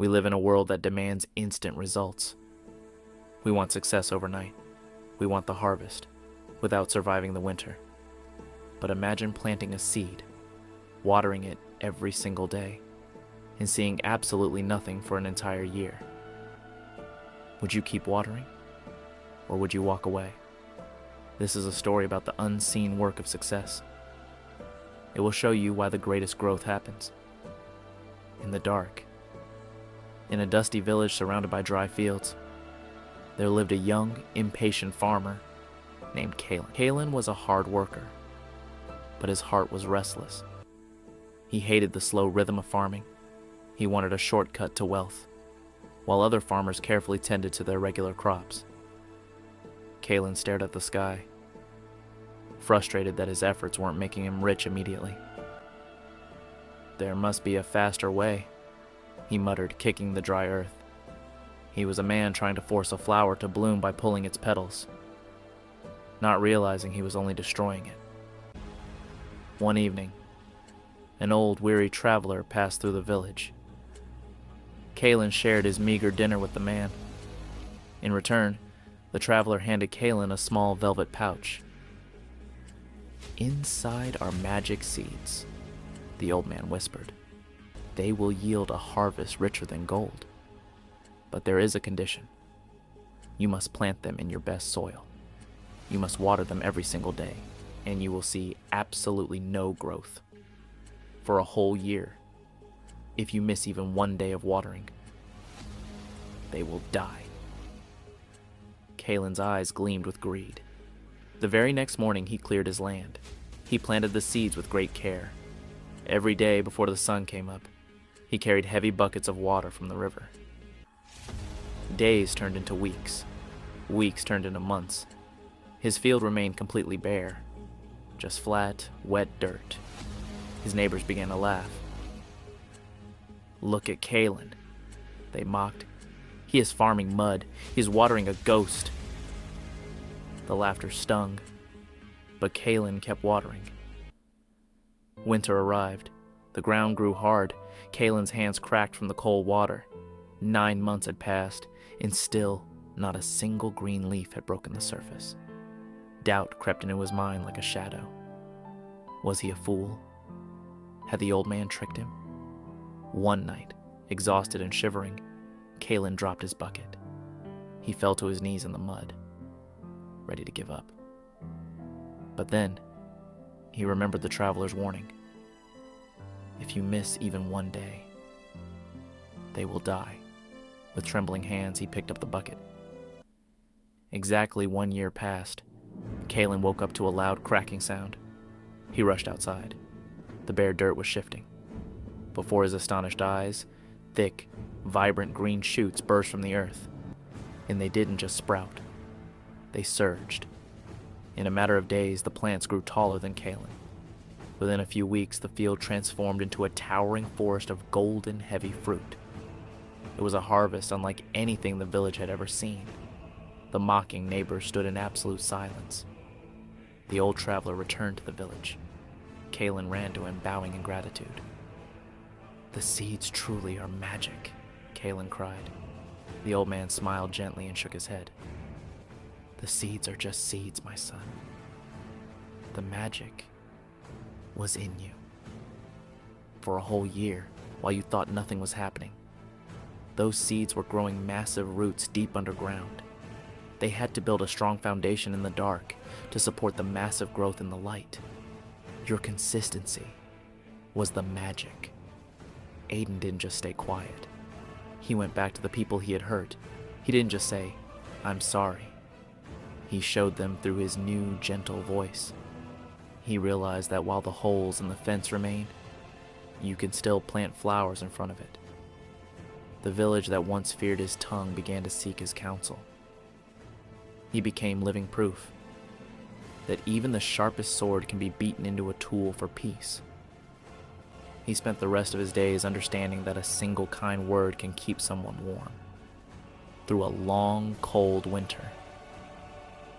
We live in a world that demands instant results. We want success overnight. We want the harvest, without surviving the winter. But imagine planting a seed, watering it every single day, and seeing absolutely nothing for an entire year. Would you keep watering, or would you walk away? This is a story about the unseen work of success. It will show you why the greatest growth happens. In the dark, in a dusty village surrounded by dry fields, there lived a young, impatient farmer named Kaelen. Kaelen was a hard worker, but his heart was restless. He hated the slow rhythm of farming. He wanted a shortcut to wealth, while other farmers carefully tended to their regular crops. Kaelen stared at the sky, frustrated that his efforts weren't making him rich immediately. "There must be a faster way," he muttered, kicking the dry earth. He was a man trying to force a flower to bloom by pulling its petals, not realizing he was only destroying it. One evening, an old, weary traveler passed through the village. Kaelen shared his meager dinner with the man. In return, the traveler handed Kaelen a small velvet pouch. "Inside are magic seeds," the old man whispered. "They will yield a harvest richer than gold. But there is a condition. You must plant them in your best soil. You must water them every single day, and you will see absolutely no growth for a whole year. If you miss even one day of watering, they will die." Kaelen's eyes gleamed with greed. The very next morning, he cleared his land. He planted the seeds with great care. Every day before the sun came up, he carried heavy buckets of water from the river. Days turned into weeks. Weeks turned into months. His field remained completely bare, just flat, wet dirt. His neighbors began to laugh. "Look at Kaelen," they mocked. "He is farming mud. He is watering a ghost." The laughter stung, but Kaelen kept watering. Winter arrived. The ground grew hard. Kaelen's hands cracked from the cold water. 9 months had passed, and still not a single green leaf had broken the surface. Doubt crept into his mind like a shadow. Was he a fool? Had the old man tricked him? One night, exhausted and shivering, Kaelen dropped his bucket. He fell to his knees in the mud, ready to give up. But then, he remembered the traveler's warning. If you miss even one day, they will die. With trembling hands, he picked up the bucket. Exactly 1 year passed. Kaelen woke up to a loud cracking sound. He rushed outside. The bare dirt was shifting. Before his astonished eyes, thick, vibrant green shoots burst from the earth. And they didn't just sprout. They surged. In a matter of days, the plants grew taller than Kaelen. Within a few weeks, the field transformed into a towering forest of golden, heavy fruit. It was a harvest unlike anything the village had ever seen. The mocking neighbors stood in absolute silence. The old traveler returned to the village. Kaelen ran to him, bowing in gratitude. "The seeds truly are magic," Kaelen cried. The old man smiled gently and shook his head. "The seeds are just seeds, my son. The magic was in you. For a whole year, while you thought nothing was happening, those seeds were growing massive roots deep underground. They had to build a strong foundation in the dark to support the massive growth in the light. Your consistency was the magic." Aiden didn't just stay quiet. He went back to the people he had hurt. He didn't just say, "I'm sorry." He showed them through his new, gentle voice. He realized that while the holes in the fence remained, you can still plant flowers in front of it. The village that once feared his tongue began to seek his counsel. He became living proof that even the sharpest sword can be beaten into a tool for peace. He spent the rest of his days understanding that a single kind word can keep someone warm through a long, cold winter.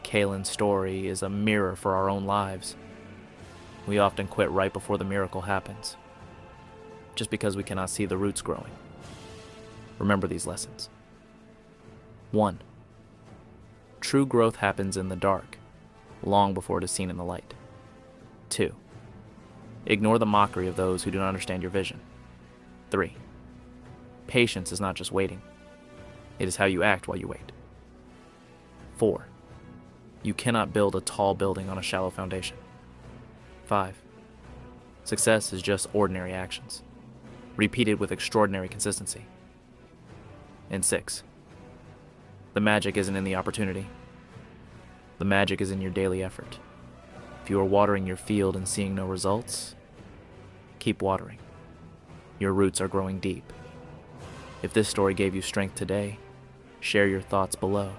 Kaelen's story is a mirror for our own lives. We often quit right before the miracle happens, just because we cannot see the roots growing. Remember these lessons. 1. True growth happens in the dark, long before it is seen in the light. 2. Ignore the mockery of those who do not understand your vision. 3. Patience is not just waiting. It is how you act while you wait. 4. You cannot build a tall building on a shallow foundation. 5. Success is just ordinary actions, repeated with extraordinary consistency. And 6. The magic isn't in the opportunity. The magic is in your daily effort. If you are watering your field and seeing no results, keep watering. Your roots are growing deep. If this story gave you strength today, share your thoughts below.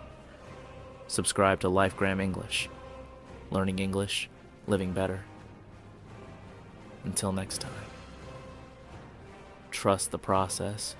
Subscribe to LifeGram English. Learning English, living better. Until next time. Trust the process.